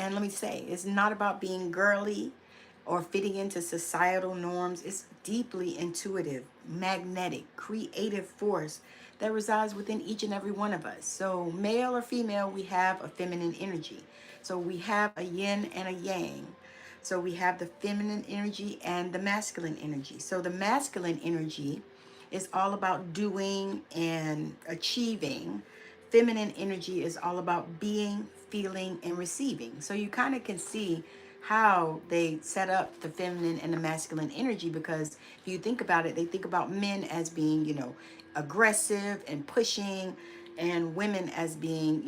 And let me say, it's not about being girly or fitting into societal norms. It's deeply intuitive, magnetic, creative force that resides within each and every one of us. So, male or female, we have a feminine energy. So, we have a yin and a yang. So, we have the feminine energy and the masculine energy. So, the masculine energy is all about doing and achieving. Feminine energy is all about being, feeling, and receiving. So you kind of can see how they set up the feminine and the masculine energy, because if you think about it, they think about men as being, aggressive and pushing, and women as being,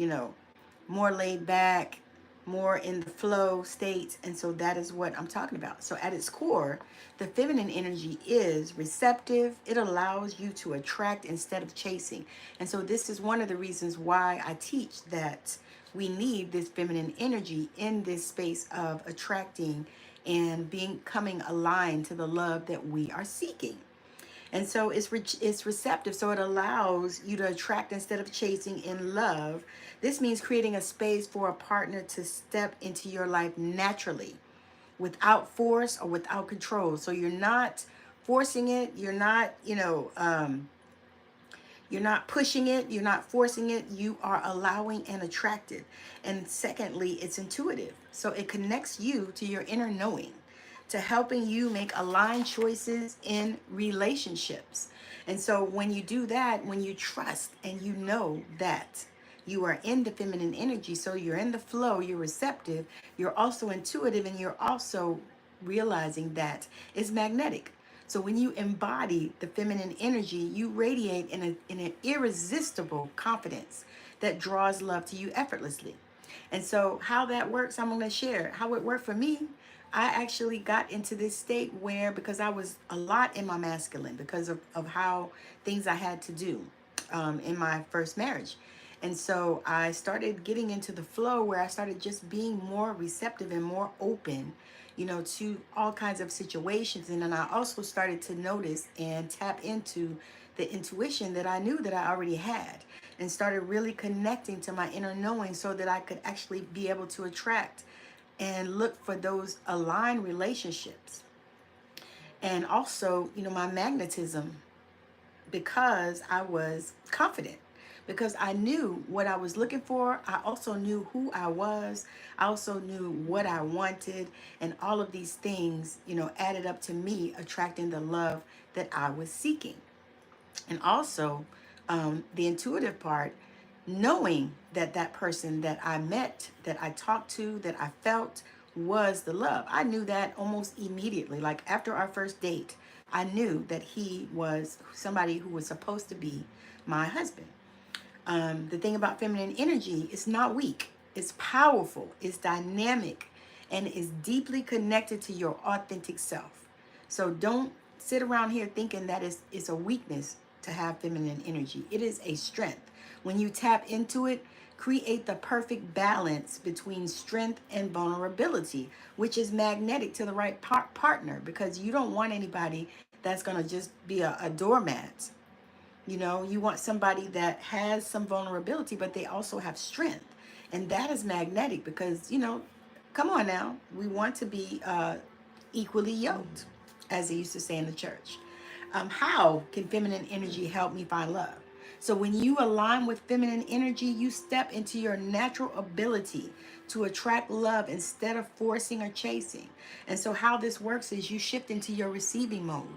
more laid back, more in the flow states. And so that is what I'm talking about. So at its core, the feminine energy is receptive. It allows you to attract instead of chasing. And so this is one of the reasons why I teach that we need this feminine energy in this space of attracting and becoming aligned to the love that we are seeking. And so it's receptive, so it allows you to attract instead of chasing in love. This means creating a space for a partner to step into your life naturally, without force or without control. So you're not forcing it. You're not pushing it. You're not forcing it. You are allowing and attracted. And secondly, it's intuitive. So it connects you to your inner knowing, to helping you make aligned choices in relationships. And so when you do that, when you trust and you know that you are in the feminine energy, so you're in the flow, you're receptive, you're also intuitive, and you're also realizing that it's magnetic. So when you embody the feminine energy, you radiate in an irresistible confidence that draws love to you effortlessly. And so how that works, I'm going to share how it worked for me. I actually got into this state where, because I was a lot in my masculine because of how things I had to do in my first marriage. And so I started getting into the flow where I started just being more receptive and more open, to all kinds of situations. And then I also started to notice and tap into the intuition that I knew that I already had, and started really connecting to my inner knowing so that I could actually be able to attract and look for those aligned relationships. And also, my magnetism, because I was confident, because I knew what I was looking for. I also knew who I was. I also knew what I wanted. And all of these things, added up to me attracting the love that I was seeking. And also, the intuitive part, knowing that that person that I met, that I talked to, that I felt was the love. I knew that almost immediately. Like after our first date, I knew that he was somebody who was supposed to be my husband. The thing about feminine energy, it's not weak, it's powerful, it's dynamic, and is deeply connected to your authentic self. So don't sit around here thinking that it's a weakness to have feminine energy. It is a strength. When you tap into it, create the perfect balance between strength and vulnerability, which is magnetic to the right partner, because you don't want anybody that's going to just be a doormat. You want somebody that has some vulnerability, but they also have strength. And that is magnetic because, come on now, we want to be equally yoked, as they used to say in the church. How can feminine energy help me find love? So when you align with feminine energy, you step into your natural ability to attract love instead of forcing or chasing. And so how this works is you shift into your receiving mode.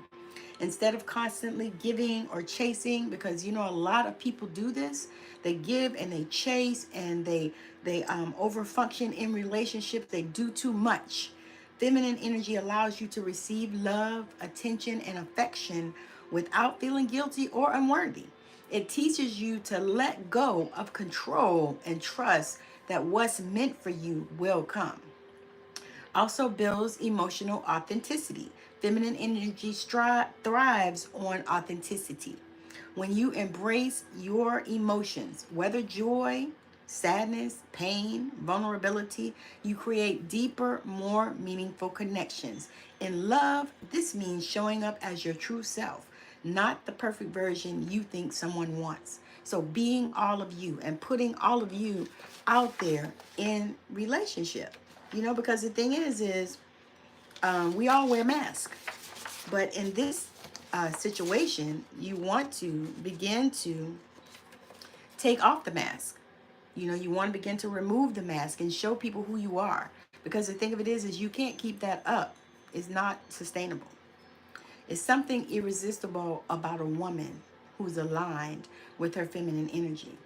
Instead of constantly giving or chasing, because a lot of people do this. They give and they chase, and they overfunction in relationships. They do too much. Feminine energy allows you to receive love, attention, and affection without feeling guilty or unworthy. It teaches you to let go of control and trust that what's meant for you will come. Also builds emotional authenticity. Feminine energy thrives on authenticity. When you embrace your emotions, whether joy, sadness, pain, vulnerability, you create deeper, more meaningful connections. In love, this means showing up as your true self, not the perfect version you think someone wants. So being all of you and putting all of you out there in relationship. Because the thing is we all wear masks. But in this situation, you want to begin to take off the mask. You want to begin to remove the mask and show people who you are. Because the thing of it is you can't keep that up. It's not sustainable. It's something irresistible about a woman who's aligned with her feminine energy.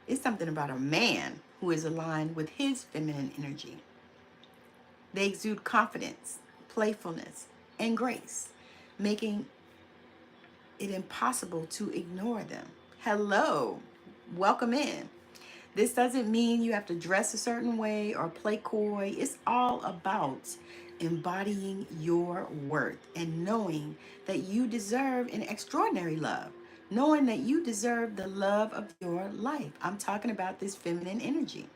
It's something about a man who is aligned with his feminine energy. They exude confidence, playfulness, and grace, making it impossible to ignore them. Hello, welcome in. This doesn't mean you have to dress a certain way or play coy. It's all about embodying your worth and knowing that you deserve an extraordinary love, knowing that you deserve the love of your life. I'm talking about this feminine energy.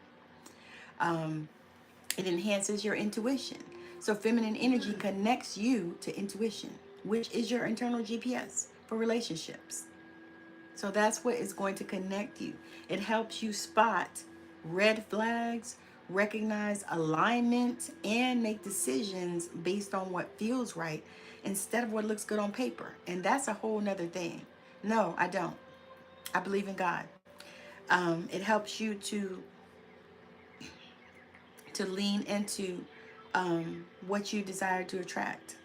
It enhances your intuition. So, feminine energy connects you to intuition, which is your internal GPS for relationships. So that's what is going to connect you. It helps you spot red flags, recognize alignment, and make decisions based on what feels right instead of what looks good on paper. And that's a whole nother thing. No, I don't. I believe in God. It helps you to lean into what you desire to attract.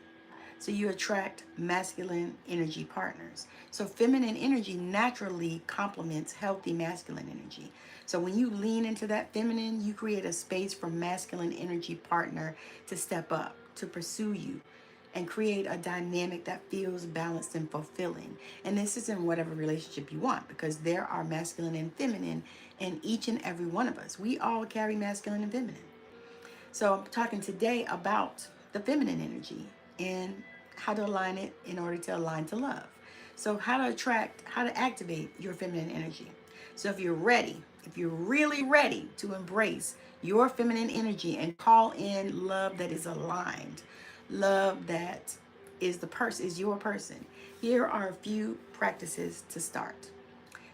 So you attract masculine energy partners. So feminine energy naturally complements healthy masculine energy. So when you lean into that feminine, you create a space for masculine energy partner to step up, to pursue you, and create a dynamic that feels balanced and fulfilling. And this is in whatever relationship you want, because there are masculine and feminine in each and every one of us. We all carry masculine and feminine. So I'm talking today about the feminine energy and how to align it in order to align to love. So how to activate your feminine energy. So if you're ready, if you're really ready to embrace your feminine energy and call in love that is aligned, love that is your person, here are a few practices to start.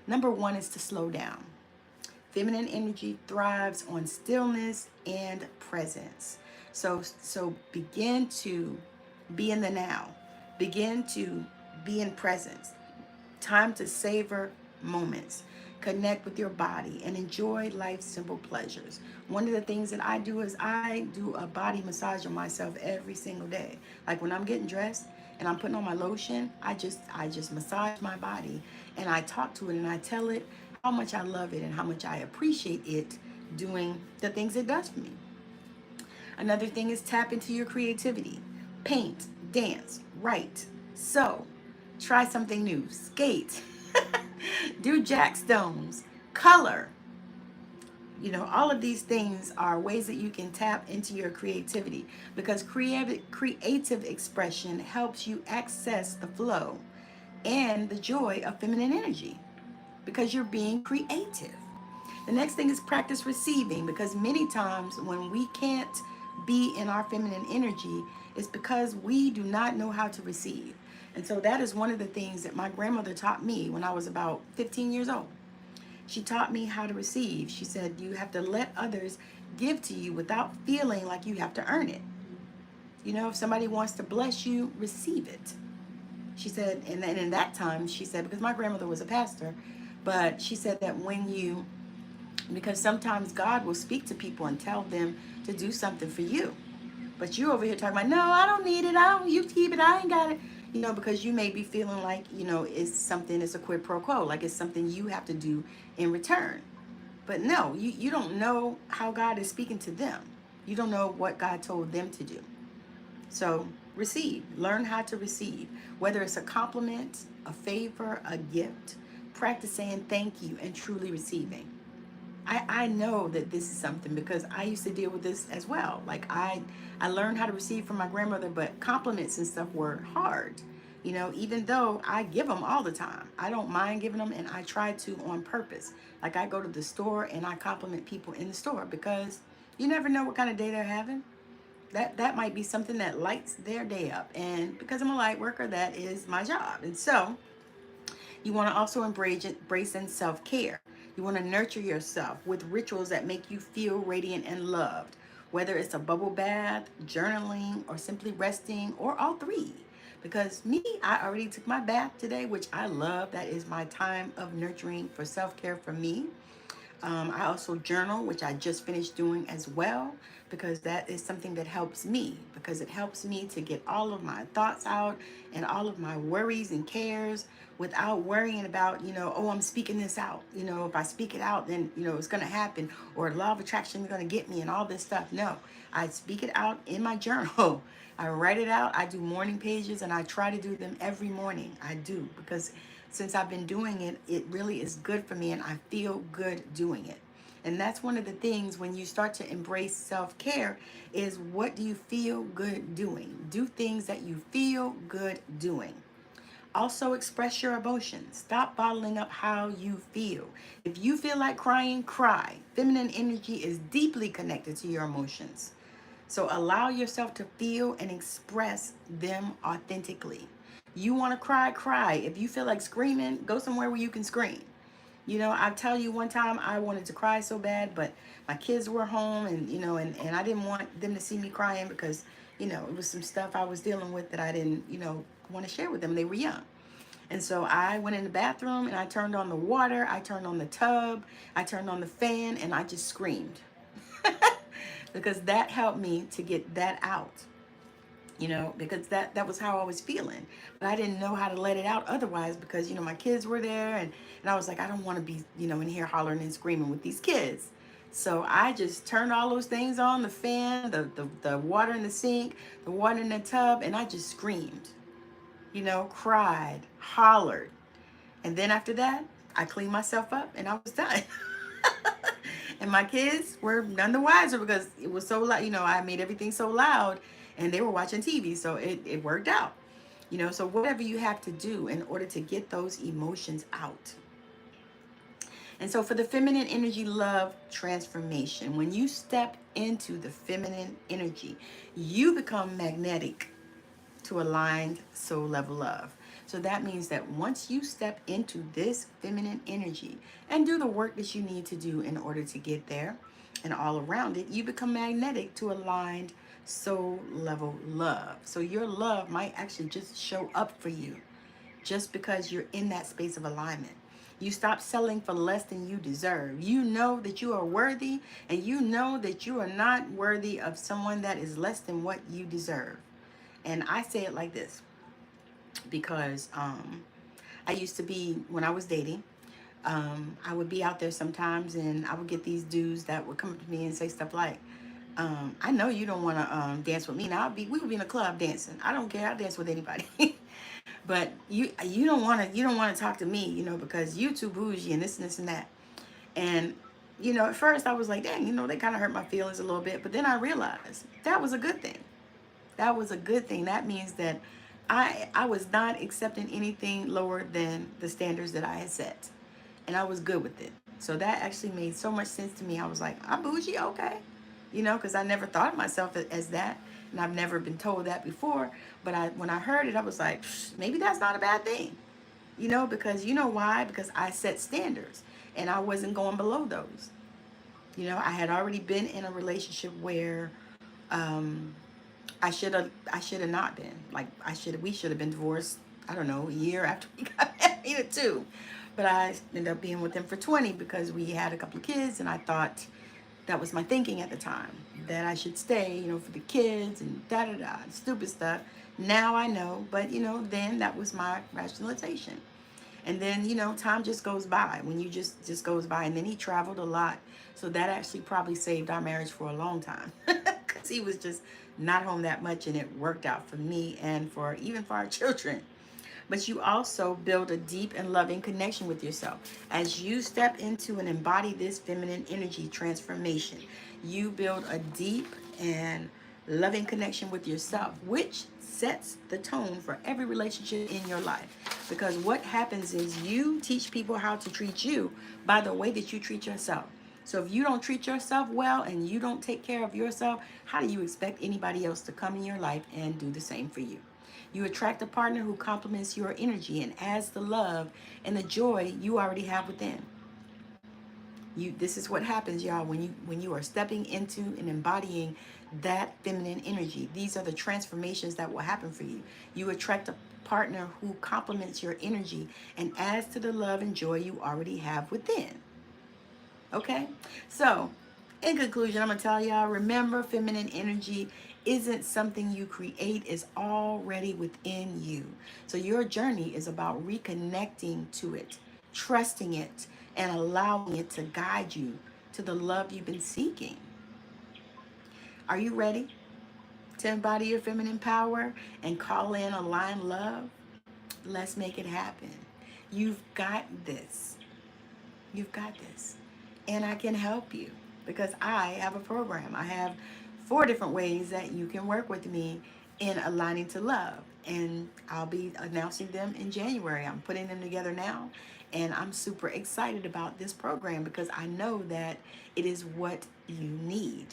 Number one is to slow down. Feminine energy thrives on stillness and presence. So begin to be in the now. Begin to be in presence. Time to savor moments. Connect with your body and enjoy life's simple pleasures. One of the things that I do is I do a body massage on myself every single day. Like when I'm getting dressed and I'm putting on my lotion, I just massage my body and I talk to it and I tell it how much I love it and how much I appreciate it doing the things it does for me. Another thing is tap into your creativity. Paint, dance, write, sew, try something new, skate, do jackstones, color. All of these things are ways that you can tap into your creativity, because creative expression helps you access the flow and the joy of feminine energy because you're being creative. The next thing is practice receiving, because many times when we can't be in our feminine energy, it's because we do not know how to receive. And so that is one of the things that my grandmother taught me when I was about 15 years old. She taught me how to receive. She said, you have to let others give to you without feeling like you have to earn it. If somebody wants to bless you, receive it. She said, and then in that time, she said, because my grandmother was a pastor, but she said that because sometimes God will speak to people and tell them to do something for you. But you over here talking about, no, I don't need it. You keep it. I ain't got it. Because you may be feeling like, it's a quid pro quo, like it's something you have to do in return. But no, you don't know how God is speaking to them. You don't know what God told them to do. So receive, learn how to receive, whether it's a compliment, a favor, a gift. Practice saying thank you and truly receiving. I know that this is something because I used to deal with this as well. Like I learned how to receive from my grandmother, but compliments and stuff were hard. Even though I give them all the time, I don't mind giving them, and I try to on purpose. Like I go to the store and I compliment people in the store because you never know what kind of day they're having. That might be something that lights their day up, and because I'm a light worker, that is my job. And so you want to also embrace in self-care. You want to nurture yourself with rituals that make you feel radiant and loved. whether it's a bubble bath, journaling, or simply resting, or all three. Because me, I already took my bath today, which I love. That is my time of nurturing for self-care for me. I also journal, which I just finished doing as well, because that is something that helps me, because it helps me to get all of my thoughts out and all of my worries and cares without worrying about, oh, I'm speaking this out. If I speak it out, then, it's going to happen, or law of attraction is going to get me and all this stuff. No, I speak it out in my journal. I write it out. I do morning pages, and I try to do them every morning. I do, because since I've been doing it, it really is good for me and I feel good doing it. And that's one of the things when you start to embrace self-care is, what do you feel good doing? Do things that you feel good doing. Also, express your emotions. Stop bottling up how you feel. If you feel like crying, cry. Feminine energy is deeply connected to your emotions. So allow yourself to feel and express them authentically. You want to cry, cry. If you feel like screaming, go somewhere where you can scream. I tell you, one time I wanted to cry so bad, but my kids were home, and and I didn't want them to see me crying because, it was some stuff I was dealing with that I didn't, want to share with them. They were young. And so I went in the bathroom and I turned on the water, I turned on the tub, I turned on the fan, and I just screamed. Because that helped me to get that out. Because that was how I was feeling. But I didn't know how to let it out otherwise, because, my kids were there, and I was like, I don't want to be, in here hollering and screaming with these kids. So I just turned all those things on, the fan, the water in the sink, the water in the tub, and I just screamed, cried, hollered. And then after that, I cleaned myself up and I was done. And my kids were none the wiser, because it was so loud. I made everything so loud, and they were watching TV. So it worked out. So whatever you have to do in order to get those emotions out. And so for the feminine energy love transformation, when you step into the feminine energy, you become magnetic to aligned soul level love. So that means that once you step into this feminine energy and do the work that you need to do in order to get there and all around it, you become magnetic to aligned soul level love. So your love might actually just show up for you just because you're in that space of alignment. You stop settling for less than you deserve. You know that you are worthy, and you know that you are not worthy of someone that is less than what you deserve. And I say it like this because I used to be, when I was dating, I would be out there sometimes, and I would get these dudes that would come up to me and say stuff like, I know you don't want to dance with me. Now we would be in a club dancing. I don't care. I dance with anybody. But you don't want to talk to me, because you too bougie and this and that. And at first I was like, dang, they kind of hurt my feelings a little bit. But then I realized that was a good thing. That was a good thing. That means that I was not accepting anything lower than the standards that I had set. And I was good with it. So that actually made so much sense to me. I was like, I'm bougie, okay. Because I never thought of myself as that. And I've never been told that before. But when I heard it, I was like, maybe that's not a bad thing. Because why? Because I set standards and I wasn't going below those. I had already been in a relationship where I should have not been. Like we should have been divorced, I don't know, a year after we got married, or two. But I ended up being with him for 20 because we had a couple of kids, and I thought that was my thinking at the time, that I should stay, for the kids and da-da-da, stupid stuff. Now I know, but then that was my rationalization. And then, time just goes by when you just goes by. And then he traveled a lot. So that actually probably saved our marriage for a long time because he was just not home that much, and it worked out for me and even for our children. But you also build a deep and loving connection with yourself. As you step into and embody this feminine energy transformation, you build a deep and loving connection with yourself, which sets the tone for every relationship in your life. Because what happens is you teach people how to treat you by the way that you treat yourself. So if you don't treat yourself well and you don't take care of yourself, how do you expect anybody else to come in your life and do the same for you? You attract a partner who complements your energy and adds the love and the joy you already have within. This is what happens, y'all, when you are stepping into and embodying that feminine energy. These are the transformations that will happen for you. You attract a partner who complements your energy and adds to the love and joy you already have within. Okay? So, in conclusion, I'm going to tell y'all, remember, feminine energy isn't something you create, it's already within you. So your journey is about reconnecting to it, trusting it, and allowing it to guide you to the love you've been seeking. Are you ready to embody your feminine power and call in aligned love? Let's make it happen. You've got this. You've got this. And I can help you because I have a program. I have 4 different ways that you can work with me in aligning to love. And I'll be announcing them in January. I'm putting them together now. And I'm super excited about this program because I know that it is what you need.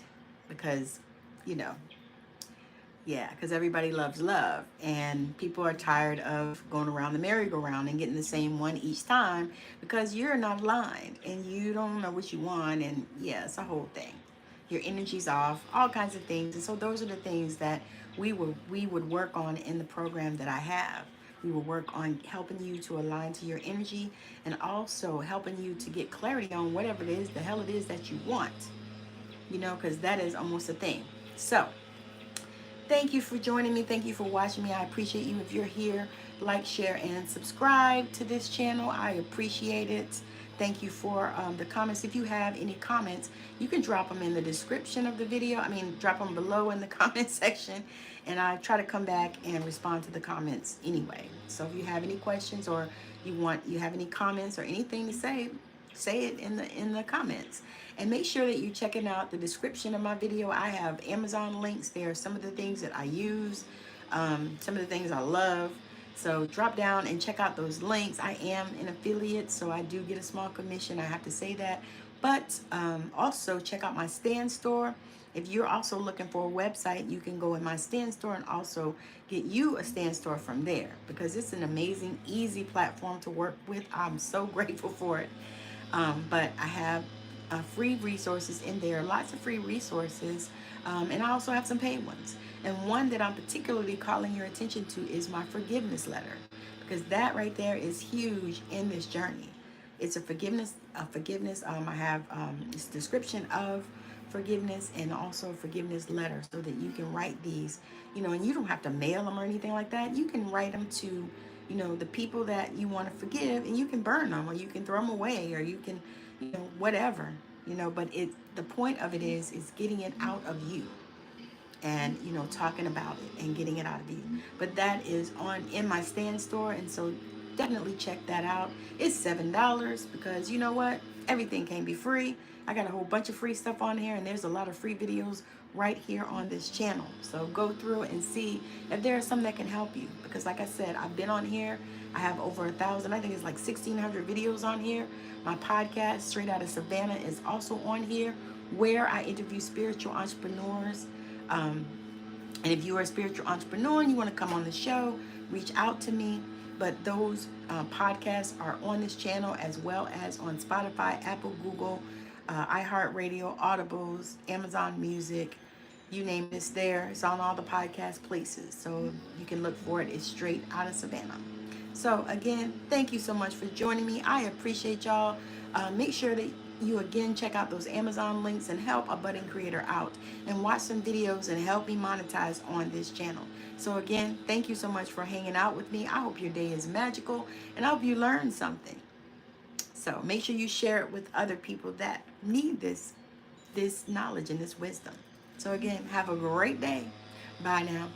Because, you know, yeah, because everybody loves love, and people are tired of going around the merry-go-round and getting the same one each time because you're not aligned and you don't know what you want, and yeah, it's a whole thing. Your energy's off, all kinds of things, and so those are the things that we would work on in the program that I have. We will work on helping you to align to your energy and also helping you to get clarity on whatever it is, the hell it is that you want, because that is almost a thing. So, thank you for joining me. Thank you for watching me. I appreciate you. If you're here, like, share, and subscribe to this channel. I appreciate it. Thank you for the comments. If you have any comments, you can drop them in the description of the video. Drop them below in the comment section. And I try to come back and respond to the comments anyway. So if you have any questions or you have any comments or anything to say it in the comments. And make sure that you're checking out the description of my video. I have Amazon links there, some of the things that I use, some of the things I love. So drop down and check out those links. I am an affiliate, so I do get a small commission. I have to say that. But also check out my stand store. If you're also looking for a website, you can go in my stand store and also get you a stand store from there because it's an amazing, easy platform to work with. I'm so grateful for it. But I have free resources in there, lots of free resources, and I also have some paid ones. And one that I'm particularly calling your attention to is my forgiveness letter, because that right there is huge in this journey. It's a forgiveness. I have this description of forgiveness and also a forgiveness letter so that you can write these, and you don't have to mail them or anything like that. You can write them to the people that you want to forgive, and you can burn them or you can throw them away or you can, whatever, but the point of it is getting it out of you and, talking about it and getting it out of you. But that is in my stand store. And so definitely check that out. It's $7 because you know what? Everything can be free. I got a whole bunch of free stuff on here, and there's a lot of free videos right here on this channel. So go through and see if there are some that can help you. Because like I said, I've been on here. I have over 1,000, I think it's like 1,600 videos on here. My podcast, Straight Out of Savannah, is also on here, where I interview spiritual entrepreneurs. And if you are a spiritual entrepreneur and you want to come on the show, reach out to me. But those podcasts are on this channel as well as on Spotify, Apple, Google, iHeartRadio, Audibles, Amazon Music, you name it, it's there. It's on all the podcast places. So you can look for it. It's Straight Out of Savannah. So again, thank you so much for joining me. I appreciate y'all. Make sure that you again check out those Amazon links and help a budding creator out and watch some videos and help me monetize on this channel. So again, thank you so much for hanging out with me. I hope your day is magical and I hope you learned something. So make sure you share it with other people that need this knowledge and this wisdom. So again, have a great day. Bye now.